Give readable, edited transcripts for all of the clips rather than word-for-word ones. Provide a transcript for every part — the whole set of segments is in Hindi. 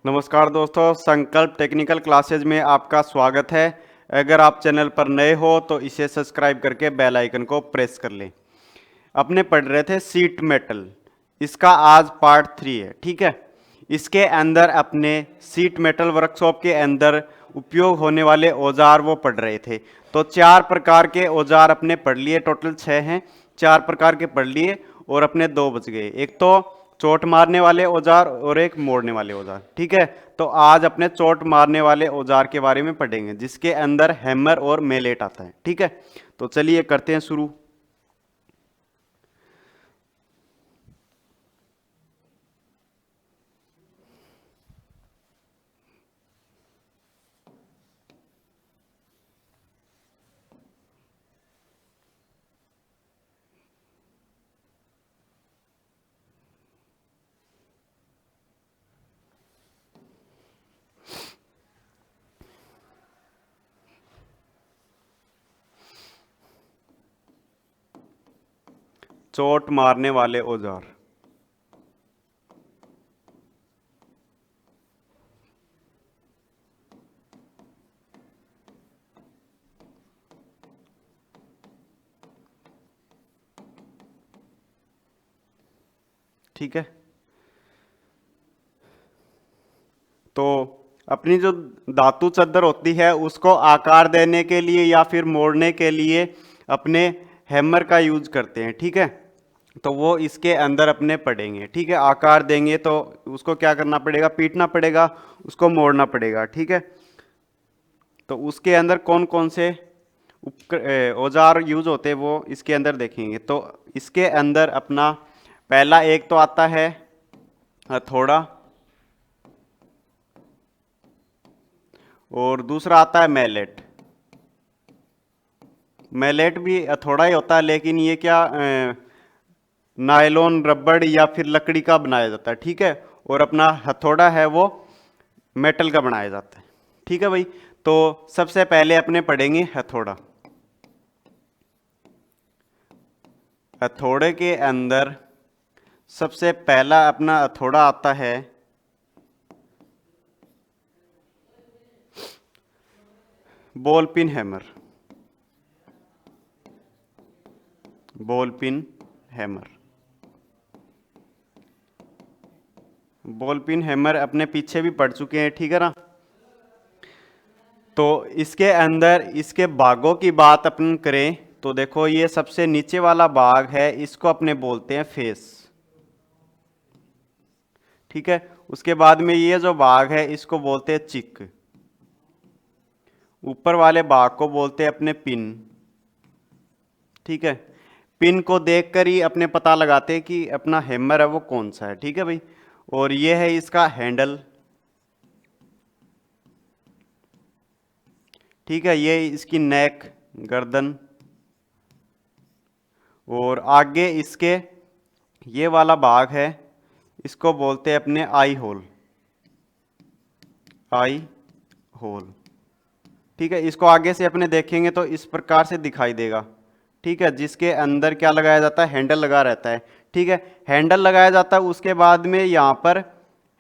नमस्कार दोस्तों, संकल्प टेक्निकल क्लासेज में आपका स्वागत है। अगर आप चैनल पर नए हो तो इसे सब्सक्राइब करके बेल आइकन को प्रेस कर लें। अपने पढ़ रहे थे सीट मेटल, इसका आज पार्ट 3 है। ठीक है, इसके अंदर अपने सीट मेटल वर्कशॉप के अंदर उपयोग होने वाले औजार वो पढ़ रहे थे। तो 4 प्रकार के औजार अपने पढ़ लिए, टोटल 6 हैं। 4 प्रकार के पढ़ लिए और अपने 2 बच गए। एक तो चोट मारने वाले औजार और एक मोड़ने वाले औजार। ठीक है, तो आज अपने चोट मारने वाले औजार के बारे में पढ़ेंगे, जिसके अंदर हैमर और मेलेट आता है। ठीक है, तो चलिए करते हैं शुरू। चोट मारने वाले औजार। ठीक है, तो अपनी जो धातु चद्दर होती है उसको आकार देने के लिए या फिर मोड़ने के लिए अपने हैमर का यूज करते हैं। ठीक है, तो वो इसके अंदर अपने पड़ेंगे। ठीक है, आकार देंगे तो उसको क्या करना पड़ेगा, पीटना पड़ेगा, उसको मोड़ना पड़ेगा। ठीक है, तो उसके अंदर कौन कौन से औजार यूज होते हैं वो इसके अंदर देखेंगे। तो इसके अंदर अपना पहला एक तो आता है हथौड़ा, और दूसरा आता है मैलेट। मैलेट भी हथौड़ा ही होता है, लेकिन ये क्या नायलॉन, रबड़ या फिर लकड़ी का बनाया जाता है। ठीक है, और अपना हथौड़ा है वो मेटल का बनाया जाता है। ठीक है भाई, तो सबसे पहले अपने पढ़ेंगे हथौड़ा। हथौड़े के अंदर सबसे पहला अपना हथौड़ा आता है ball pin hammer. Ball pin hammer, ball pin hammer अपने पीछे भी पढ़ चुके हैं। ठीक है ना, तो इसके अंदर इसके भागों की बात अपन करें तो देखो, ये सबसे नीचे वाला भाग है, इसको अपने बोलते हैं फेस। ठीक है, उसके बाद में ये जो भाग है इसको बोलते हैं चिक। ऊपर वाले भाग को बोलते हैं अपने पिन। ठीक है, पिन को देखकर ही अपने पता लगाते हैं कि अपना हैमर है वो कौन सा है। ठीक है भाई, और ये है इसका हैंडल। ठीक है, ये इसकी नेक, गर्दन, और आगे इसके ये वाला भाग है, इसको बोलते हैं अपने आई होल। आई होल। ठीक है, इसको आगे से अपने देखेंगे तो इस प्रकार से दिखाई देगा। ठीक है, जिसके अंदर क्या लगाया जाता है, हैंडल लगा रहता है। ठीक है, हैंडल लगाया जाता है, उसके बाद में यहाँ पर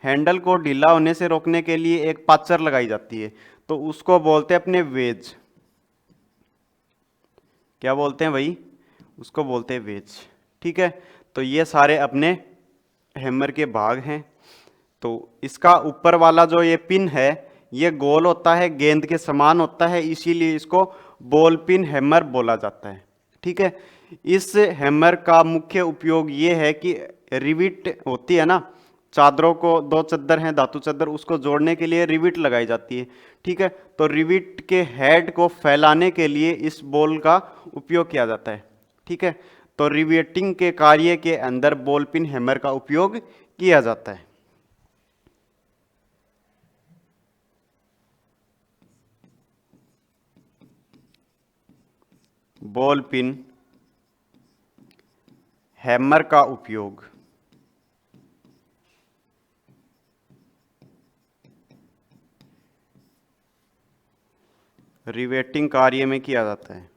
हैंडल को ढीला होने से रोकने के लिए एक पाचर लगाई जाती है, तो उसको बोलते हैं अपने वेज। क्या बोलते हैं भाई, उसको बोलते हैं वेज। ठीक है, तो ये सारे अपने हैमर के भाग हैं। तो इसका ऊपर वाला जो ये पिन है ये गोल होता है, गेंद के समान होता है, इसीलिए इसको बॉल पिन हैमर बोला जाता है। ठीक है, इस हैमर का मुख्य उपयोग ये है कि रिविट होती है ना, चादरों को, दो चादर हैं धातु चादर, उसको जोड़ने के लिए रिविट लगाई जाती है। ठीक है, तो रिविट के हेड को फैलाने के लिए इस बॉल का उपयोग किया जाता है। ठीक है, तो रिवेटिंग के कार्य के अंदर बॉल पिन हैमर का उपयोग किया जाता है। बॉल पिन हैमर का उपयोग रिवेटिंग कार्य में किया जाता है।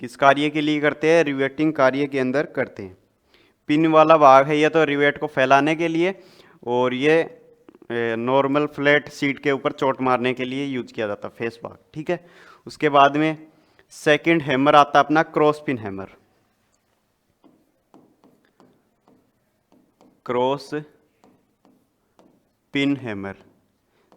किस कार्य के लिए करते हैं? रिवेटिंग कार्य के अंदर करते हैं। पिन वाला भाग है ये तो रिवेट को फैलाने के लिए, और ये नॉर्मल फ्लैट सीट के ऊपर चोट मारने के लिए यूज किया जाता है फेस भाग। ठीक है, उसके बाद में सेकंड हैमर आता है अपना cross pin hammer. Cross pin hammer,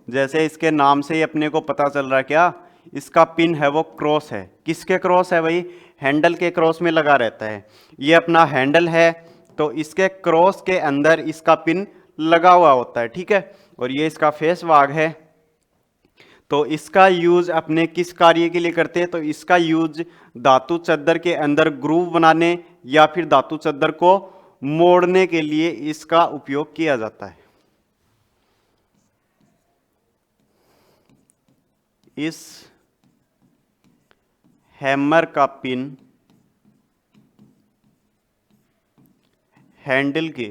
जैसे इसके नाम से ही अपने को पता चल रहा है क्या, इसका पिन है वो क्रॉस है। किसके क्रॉस है भाई? हैंडल के क्रॉस में लगा रहता है। ये अपना हैंडल है तो इसके क्रॉस के अंदर इसका पिन लगा हुआ होता है। ठीक है, और ये इसका फेस भाग है। तो इसका यूज अपने किस कार्य के लिए करते हैं? तो इसका यूज धातु चद्दर के अंदर ग्रूव बनाने या फिर धातु चद्दर को मोड़ने के लिए इसका उपयोग किया जाता है। इस हैमर का पिन हैंडल के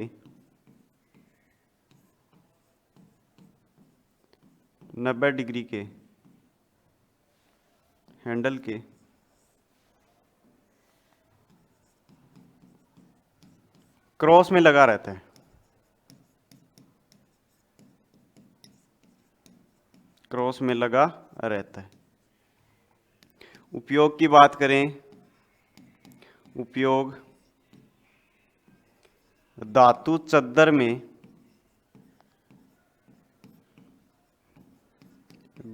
90 डिग्री के हैंडल के क्रॉस में लगा रहता है। क्रॉस में लगा रहता है। उपयोग की बात करें, उपयोग धातु चद्दर में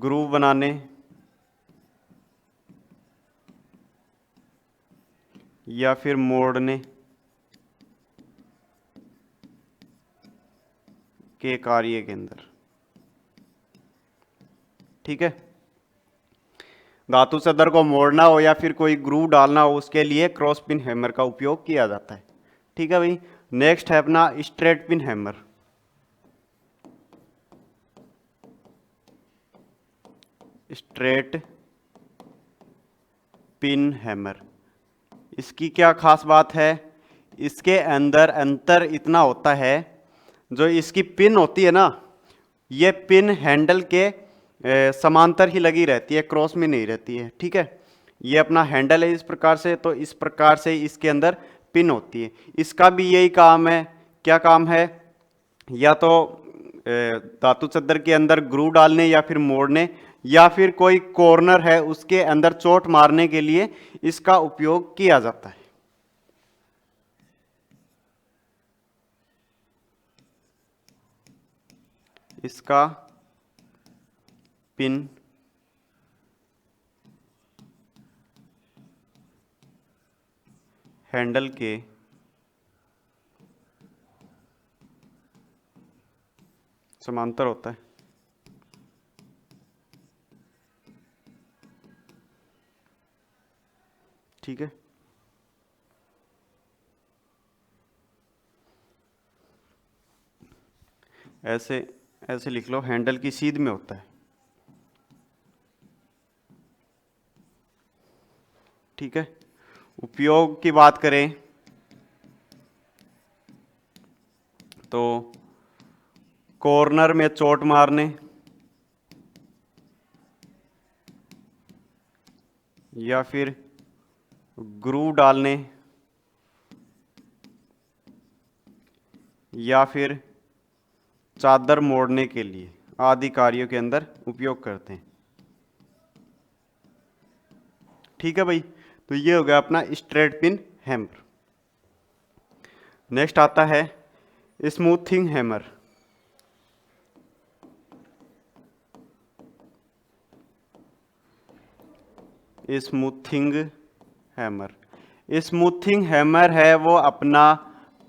ग्रूव बनाने या फिर मोड़ने के कार्य के अंदर। ठीक है, धातु चद्दर को मोड़ना हो या फिर कोई ग्रूव डालना हो उसके लिए क्रॉस पिन हैमर का उपयोग किया जाता है। ठीक है भाई, नेक्स्ट है अपना straight pin hammer. Straight pin hammer, इसकी क्या खास बात है? इसके अंदर अंतर इतना होता है, जो इसकी पिन होती है ना, ये पिन हैंडल के समांतर ही लगी रहती है, क्रॉस में नहीं रहती है। ठीक है, ये अपना हैंडल है इस प्रकार से, तो इस प्रकार से इसके अंदर पिन होती है। इसका भी यही काम है। क्या काम है? या तो धातु चद्दर के अंदर ग्रूव डालने या फिर मोड़ने, या फिर कोई कॉर्नर है उसके अंदर चोट मारने के लिए इसका उपयोग किया जाता है। इसका पिन हैंडल के समांतर होता है। ठीक है, ऐसे ऐसे लिख लो, हैंडल की सीध में होता है। ठीक है, उपयोग की बात करें तो कॉर्नर में चोट मारने या फिर ग्रूव डालने या फिर चादर मोड़ने के लिए आदि कार्यों के अंदर उपयोग करते हैं। ठीक है भाई, तो ये हो गया अपना स्ट्रेट पिन हैमर। नेक्स्ट आता है smoothing hammer. Smoothing hammer, smoothing hammer है वो अपना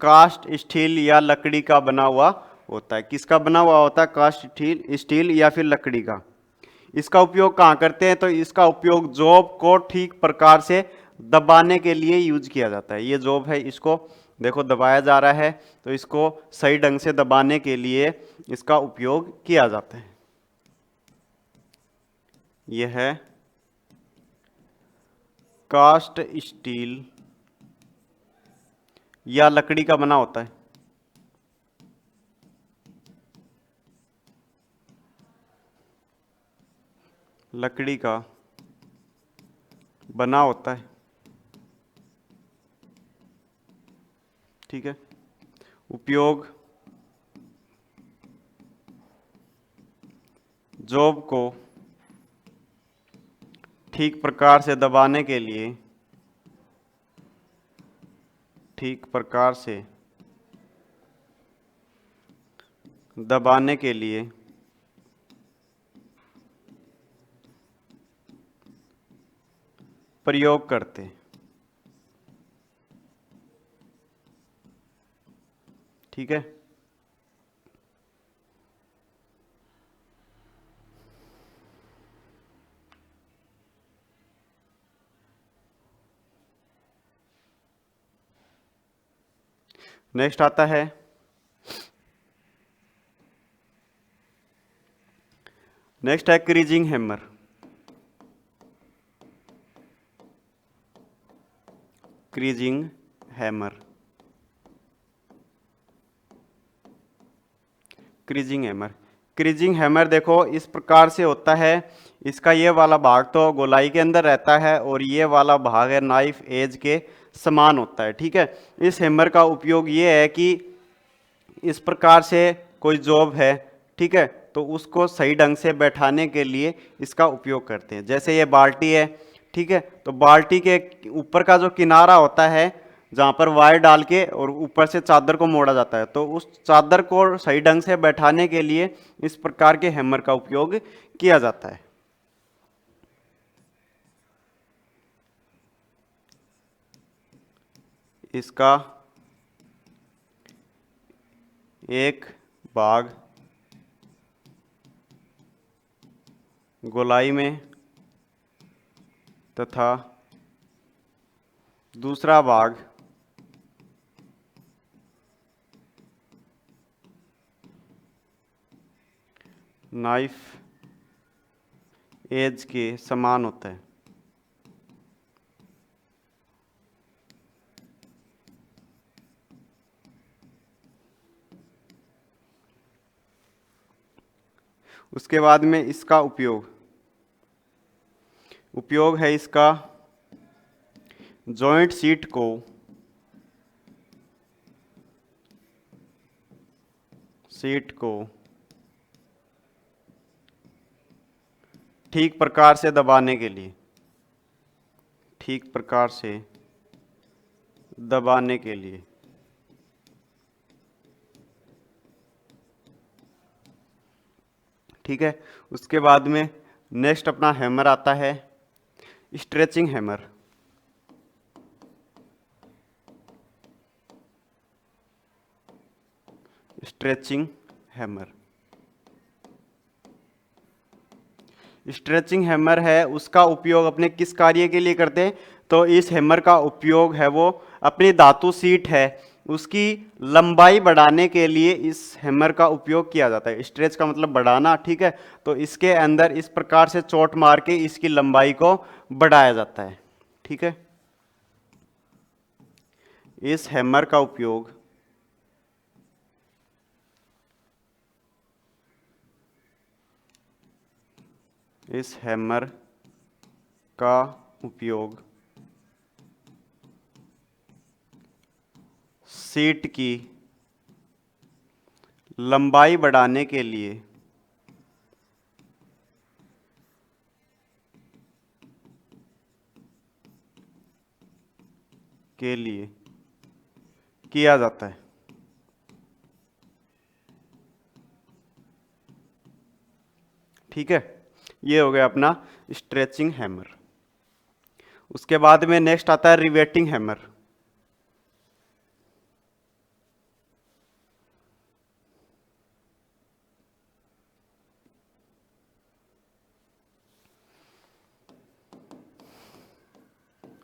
कास्ट स्टील या लकड़ी का बना हुआ होता है। किसका बना हुआ होता है? कास्ट स्टील या फिर लकड़ी का। इसका उपयोग कहाँ करते हैं? तो इसका उपयोग जॉब को ठीक प्रकार से दबाने के लिए यूज किया जाता है। ये जॉब है, इसको देखो दबाया जा रहा है, तो इसको सही ढंग से दबाने के लिए इसका उपयोग किया जाता है। यह है कास्ट स्टील या लकड़ी का बना होता है। लकड़ी का बना होता है। ठीक है। उपयोग जॉब को ठीक प्रकार से दबाने के लिए, ठीक प्रकार से दबाने के लिए प्रयोग करते। ठीक है। नेक्स्ट आता है creasing hammer. Creasing hammer, creasing hammer. Creasing hammer देखो इस प्रकार से होता है। इसका ये वाला भाग तो गोलाई के अंदर रहता है और ये वाला भाग है नाइफ एज के समान होता है। ठीक है। इस हैमर का उपयोग ये है कि इस प्रकार से कोई जॉब है, ठीक है, तो उसको सही ढंग से बैठाने के लिए इसका उपयोग करते हैं। जैसे ये बाल्टी है, ठीक है, तो बाल्टी के ऊपर का जो किनारा होता है जहाँ पर वायर डाल के और ऊपर से चादर को मोड़ा जाता है, तो उस चादर को सही ढंग से बैठाने के लिए इस प्रकार के हैमर का उपयोग किया जाता है। इसका एक भाग गोलाई में तथा दूसरा भाग नाइफ एज के समान होता है। उसके बाद में इसका उपयोग है इसका जॉइंट सीट को ठीक प्रकार से दबाने के लिए, ठीक प्रकार से दबाने के लिए। ठीक है। उसके बाद में नेक्स्ट अपना हैमर आता है stretching hammer. Stretching hammer, stretching hammer है, उसका उपयोग अपने किस कार्य के लिए करते हैं? तो इस हैमर का उपयोग है वो अपनी धातु सीट है उसकी लंबाई बढ़ाने के लिए इस हैमर का उपयोग किया जाता है। स्ट्रेच का मतलब बढ़ाना, ठीक है, तो इसके अंदर इस प्रकार से चोट मार के इसकी लंबाई को बढ़ाया जाता है। ठीक है। इस हैमर का उपयोग सीट की लंबाई बढ़ाने के लिए किया जाता है। ठीक है। ये हो गया अपना स्ट्रेचिंग हैमर। उसके बाद में नेक्स्ट आता है riveting hammer.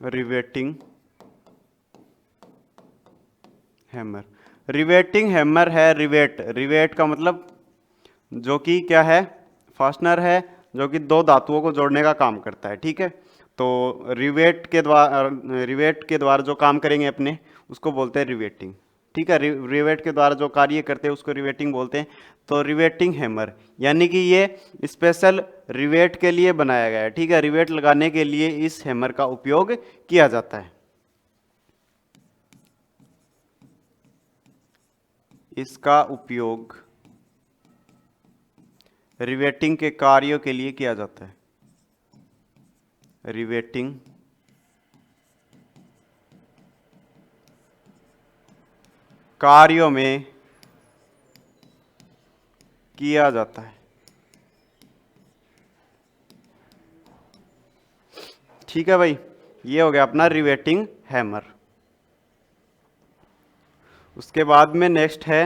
Riveting hammer, riveting hammer है रिवेट का मतलब जो कि क्या है, फास्टनर है जो कि दो धातुओं को जोड़ने का काम करता है। ठीक है। तो रिवेट के द्वारा जो काम करेंगे अपने उसको बोलते हैं रिवेटिंग। ठीक है। रिवेट के द्वारा जो कार्य करते हैं उसको रिवेटिंग बोलते हैं। तो रिवेटिंग हैमर यानी कि ये स्पेशल रिवेट के लिए बनाया गया है। ठीक है। रिवेट लगाने के लिए इस हैमर का उपयोग किया जाता है। इसका उपयोग रिवेटिंग के कार्यों के लिए किया जाता है। रिवेटिंग कार्यों में किया जाता है। ठीक है भाई, ये हो गया अपना रिवेटिंग हैमर। उसके बाद में नेक्स्ट है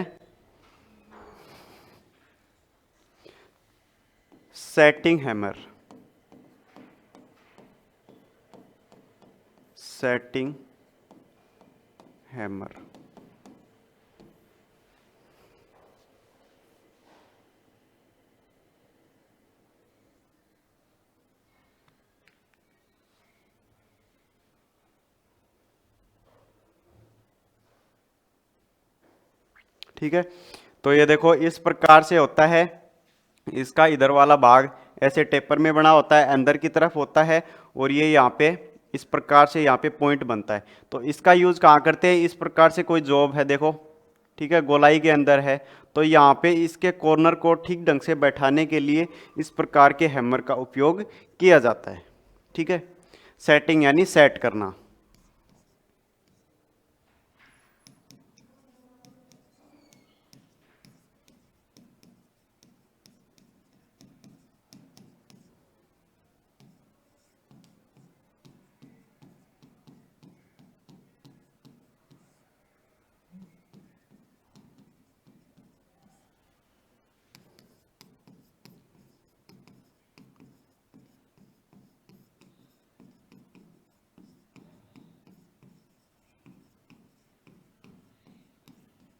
सेटिंग हैमर। सेटिंग हैमर ठीक है, तो ये देखो इस प्रकार से होता है। इसका इधर वाला भाग ऐसे टेपर में बना होता है, अंदर की तरफ होता है, और ये यहाँ पे इस प्रकार से यहाँ पे पॉइंट बनता है। तो इसका यूज कहाँ करते हैं, इस प्रकार से कोई जॉब है देखो, ठीक है, गोलाई के अंदर है, तो यहाँ पे इसके कॉर्नर को ठीक ढंग से बैठाने के लिए इस प्रकार के हैमर का उपयोग किया जाता है। ठीक है, सेटिंग यानी सेट करना।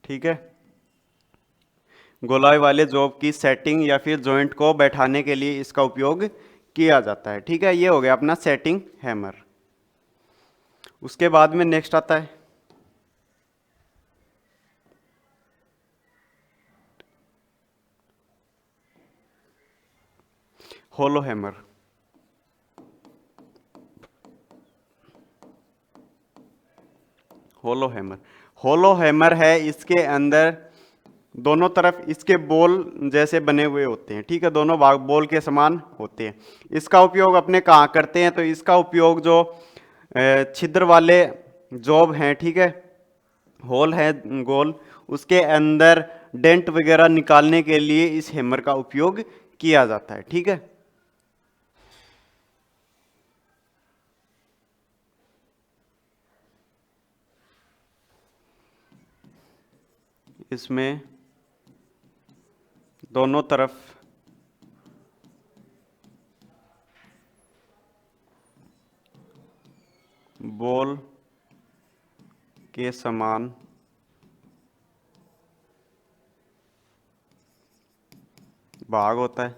ठीक है, गोलाई वाले जॉब की सेटिंग या फिर जॉइंट को बैठाने के लिए इसका उपयोग किया जाता है। ठीक है, ये हो गया अपना सेटिंग हैमर। उसके बाद में नेक्स्ट आता है होलो हैमर। होलो हैमर, होलो हैमर है, इसके अंदर दोनों तरफ इसके बॉल जैसे बने हुए होते हैं। ठीक है, दोनों भाग बॉल के समान होते हैं। इसका उपयोग अपने कहाँ करते हैं, तो इसका उपयोग जो छिद्र वाले जॉब हैं, ठीक है, होल है गोल, उसके अंदर डेंट वगैरह निकालने के लिए इस हैमर का उपयोग किया जाता है। ठीक है, इसमें दोनों तरफ बॉल के समान भाग होता है।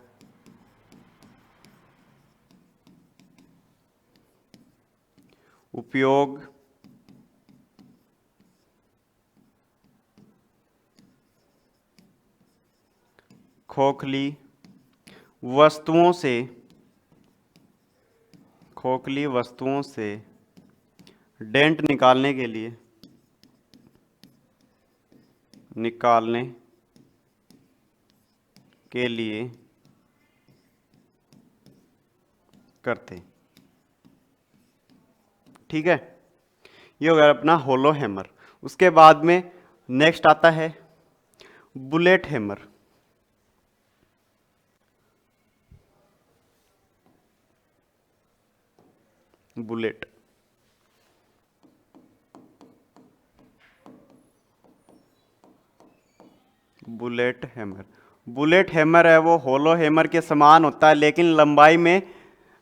उपयोग खोखली वस्तुओं से डेंट निकालने के लिए करते। ठीक है, ये हो गया अपना होलो हैमर। उसके बाद में नेक्स्ट आता है bullet hammer. Bullet bullet hammer, bullet hammer है वो होलो हैमर के समान होता है, लेकिन लंबाई में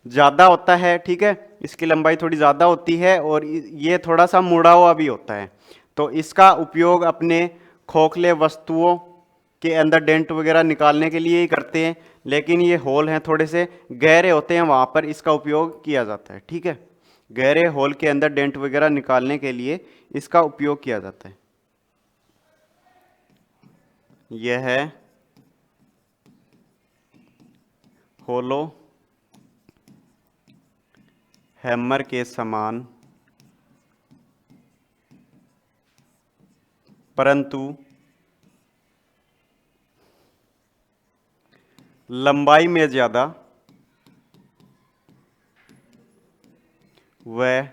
ज़्यादा होता है। ठीक है, इसकी लंबाई थोड़ी ज़्यादा होती है और ये थोड़ा सा मुड़ा हुआ भी होता है। तो इसका उपयोग अपने खोखले वस्तुओं के अंदर डेंट वगैरह निकालने के लिए ही करते हैं, लेकिन ये होल हैं थोड़े से गहरे होते हैं, वहाँ पर इसका उपयोग किया जाता है। ठीक है, गहरे होल के अंदर डेंट वगैरह निकालने के लिए इसका उपयोग किया जाता है। यह है होलो हैमर के समान, परंतु लंबाई में ज्यादा व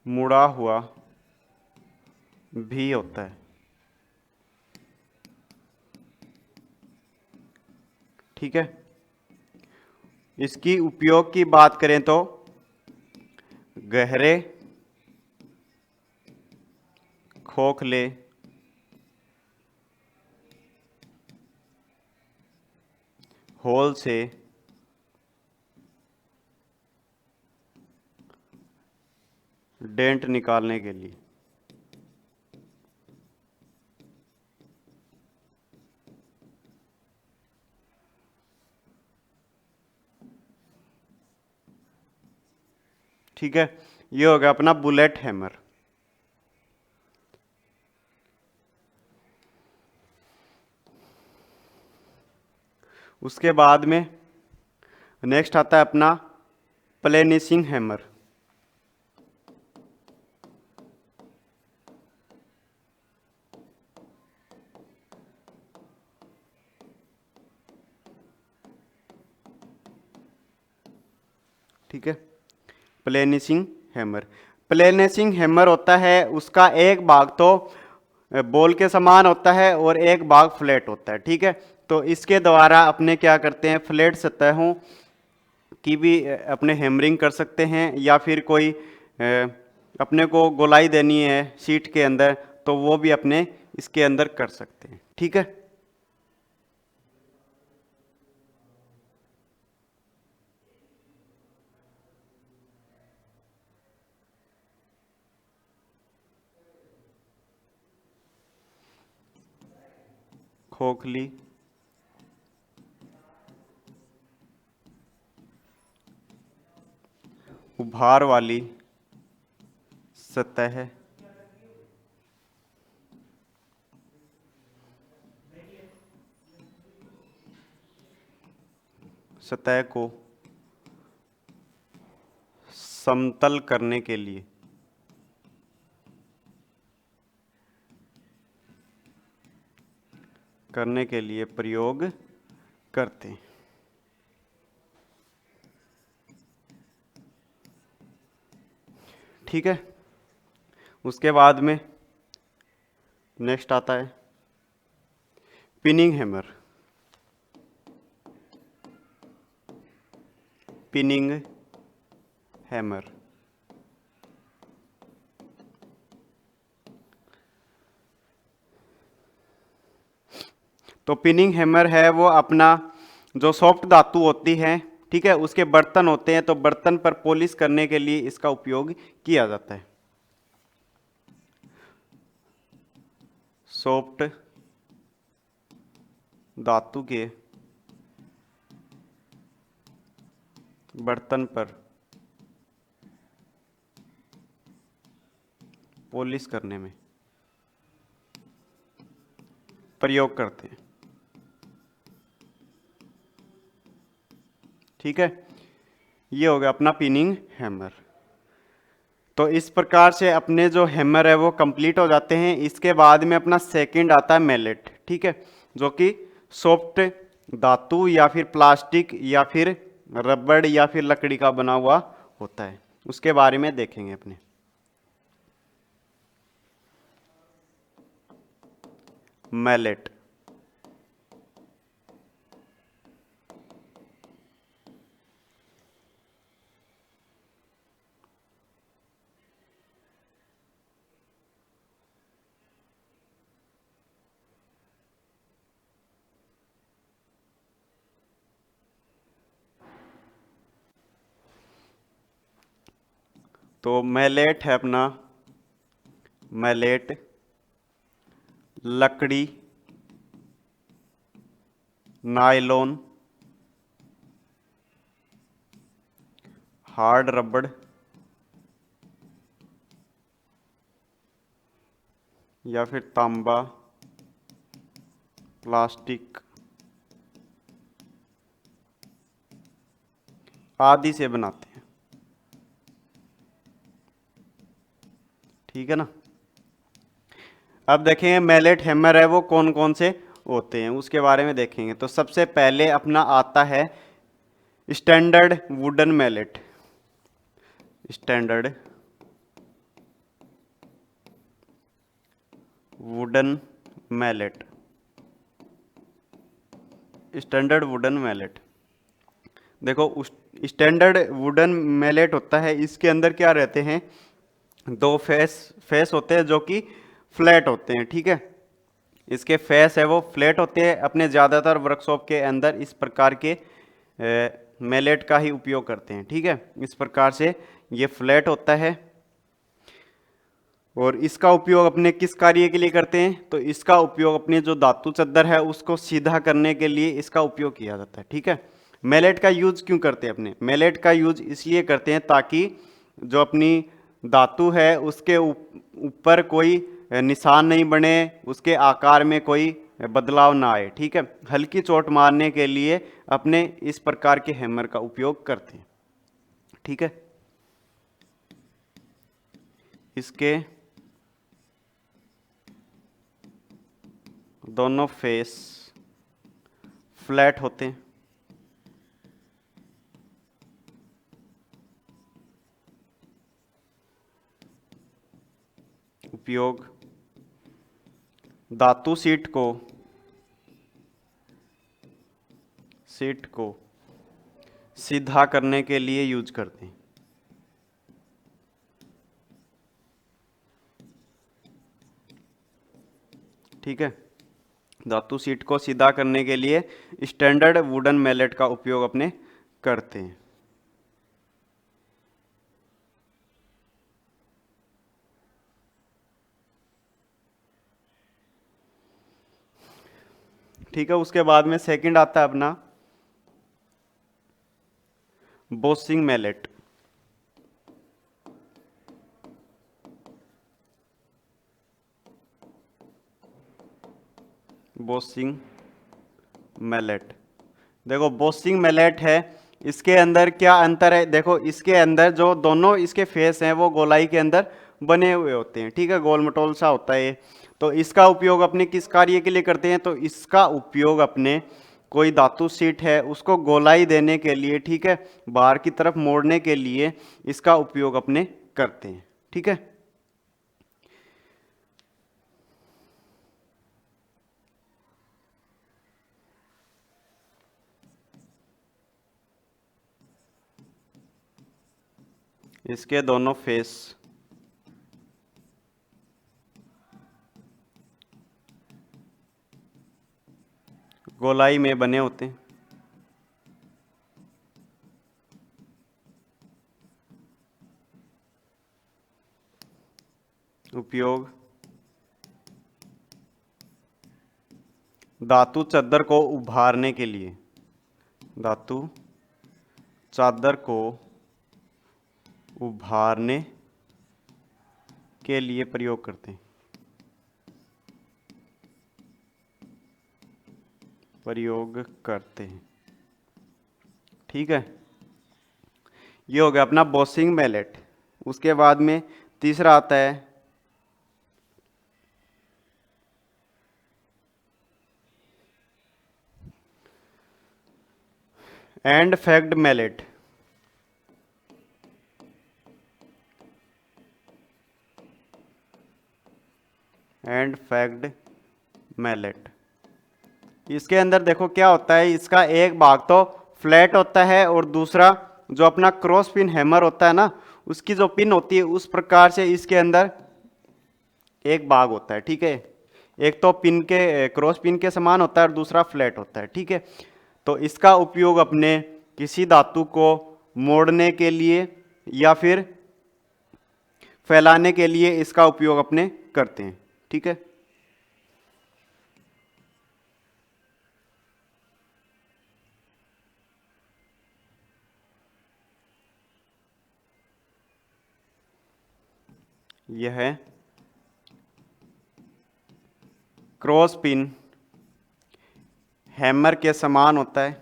मुड़ा हुआ भी होता है। ठीक है, इसकी उपयोग की बात करें तो गहरे, खोखले, होल से डेंट निकालने के लिए। ठीक है, ये हो गया अपना बुलेट हैमर। उसके बाद में नेक्स्ट आता है अपना प्लेनिशिंग हैमर। ठीक है, प्लेनिशिंग हैमर। प्लेनिशिंग हैमर होता है, उसका एक भाग तो बॉल के समान होता है और एक भाग फ्लैट होता है। ठीक है, तो इसके द्वारा अपने क्या करते हैं, फ्लैट सतहों की भी अपने हैमरिंग कर सकते हैं, या फिर कोई अपने को गोलाई देनी है शीट के अंदर तो वो भी अपने इसके अंदर कर सकते हैं। ठीक है, खोखली, उभार वाली सतह, सतह को समतल करने के लिए प्रयोग करते हैं। ठीक है, उसके बाद में नेक्स्ट आता है पिनिंग हैमर। पिनिंग हैमर तो पिनिंग हैमर है वो अपना जो सॉफ्ट धातु होती है, ठीक है, उसके बर्तन होते हैं, तो बर्तन पर पॉलिश करने के लिए इसका उपयोग किया जाता है। सॉफ्ट धातु के बर्तन पर पॉलिश करने में प्रयोग करते हैं। ठीक है, ये हो गया अपना पिनिंग हैमर। तो इस प्रकार से अपने जो हैमर है वो कंप्लीट हो जाते हैं। इसके बाद में अपना सेकंड आता है मैलेट। ठीक है, जो कि सॉफ्ट धातु या फिर प्लास्टिक या फिर रबड़ या फिर लकड़ी का बना हुआ होता है, उसके बारे में देखेंगे अपने। मैलेट तो मैलेट है अपना, मैलेट लकड़ी, नायलॉन, हार्ड रबड़ या फिर तांबा, प्लास्टिक आदि से बनाते हैं। ठीक है ना। अब देखेंगे मैलेट हैमर है वो कौन कौन से होते हैं उसके बारे में देखेंगे। तो सबसे पहले अपना आता है standard wooden mallet. Standard wooden mallet. Standard wooden mallet, देखो उस स्टैंडर्ड वुडन मैलेट होता है, इसके अंदर क्या रहते हैं, दो फेस फेस होते हैं जो कि फ्लैट होते हैं, ठीक है। इसके फेस है वो फ्लैट होते हैं। अपने ज़्यादातर वर्कशॉप के अंदर इस प्रकार के मैलेट का ही उपयोग करते हैं, ठीक है। इस प्रकार से ये फ्लैट होता है और इसका उपयोग अपने किस कार्य के लिए करते हैं, तो इसका उपयोग अपने जो धातु चद्दर है उसको सीधा करने के लिए इसका उपयोग किया जाता है, ठीक है। मैलेट का यूज क्यों करते हैं अपने, मैलेट का यूज इसलिए करते हैं ताकि जो अपनी धातु है उसके ऊपर कोई निशान नहीं बने, उसके आकार में कोई बदलाव ना आए, ठीक है। हल्की चोट मारने के लिए अपने इस प्रकार के हैमर का उपयोग करते हैं, ठीक है। इसके दोनों फेस फ्लैट होते हैं। उपयोग धातु सीट को सीधा करने के लिए यूज करते हैं, ठीक है। धातु सीट को सीधा करने के लिए स्टैंडर्ड वुडन मैलेट का उपयोग अपने करते हैं। ठीक है, उसके बाद में सेकंड आता है अपना बोसिंग मैलेट। बोसिंग मैलेट, देखो बोसिंग मैलेट है, इसके अंदर क्या अंतर है, देखो इसके अंदर जो दोनों इसके फेस हैं वो गोलाई के अंदर बने हुए होते हैं, ठीक है। गोल मटोल सा होता है ये। तो इसका उपयोग अपने किस कार्य के लिए करते हैं, तो इसका उपयोग अपने कोई धातु सीट है उसको गोलाई देने के लिए, ठीक है, बाहर की तरफ मोड़ने के लिए इसका उपयोग अपने करते हैं, ठीक है। इसके दोनों फेस गोलाई में बने होते हैं। उपयोग धातु चादर को उभारने के लिए, धातु चादर को उभारने के लिए प्रयोग करते हैं, प्रयोग करते हैं, ठीक है। ये हो गया अपना बोसिंग मैलेट। उसके बाद में तीसरा आता है एंड फैक्ड मैलेट। एंड फैक्ड मैलेट, इसके अंदर देखो क्या होता है, इसका एक भाग तो फ्लैट होता है और दूसरा जो अपना क्रॉस पिन हैमर होता है ना, उसकी जो पिन होती है उस प्रकार से इसके अंदर एक भाग होता है, ठीक है। एक तो पिन के क्रॉस पिन के समान होता है और दूसरा फ्लैट होता है, ठीक है। तो इसका उपयोग अपने किसी धातु को मोड़ने के लिए या फिर फैलाने के लिए इसका उपयोग अपने करते हैं, ठीक है। यह है क्रॉस पिन हैमर के समान होता है,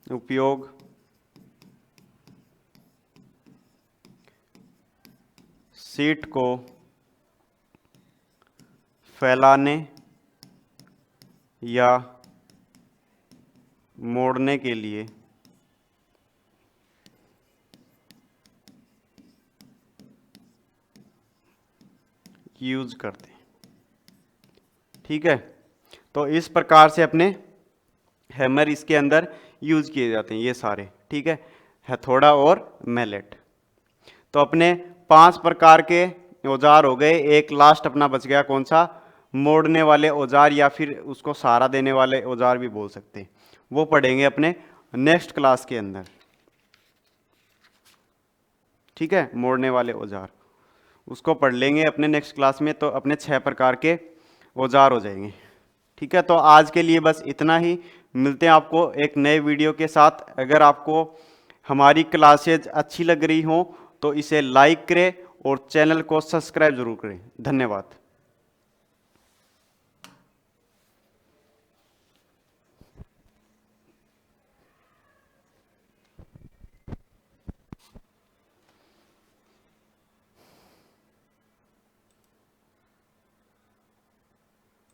उपयोग शीट को फैलाने या मोड़ने के लिए यूज करते हैं। ठीक है, तो इस प्रकार से अपने हैमर इसके अंदर यूज किए जाते हैं ये सारे। ठीक है, हथौड़ा और मैलेट। तो अपने 5 प्रकार के औजार हो गए। एक लास्ट अपना बच गया, कौन सा? मोड़ने वाले औजार, या फिर उसको सहारा देने वाले औजार भी बोल सकते हैं। वो पढ़ेंगे अपने नेक्स्ट क्लास के अंदर। ठीक है, मोड़ने वाले औजार उसको पढ़ लेंगे अपने नेक्स्ट क्लास में। तो अपने 6 प्रकार के औजार हो जाएंगे। ठीक है, तो आज के लिए बस इतना ही। मिलते हैं आपको एक नए वीडियो के साथ। अगर आपको हमारी क्लासेज अच्छी लग रही हो तो इसे लाइक करें और चैनल को सब्सक्राइब जरूर करें। धन्यवाद।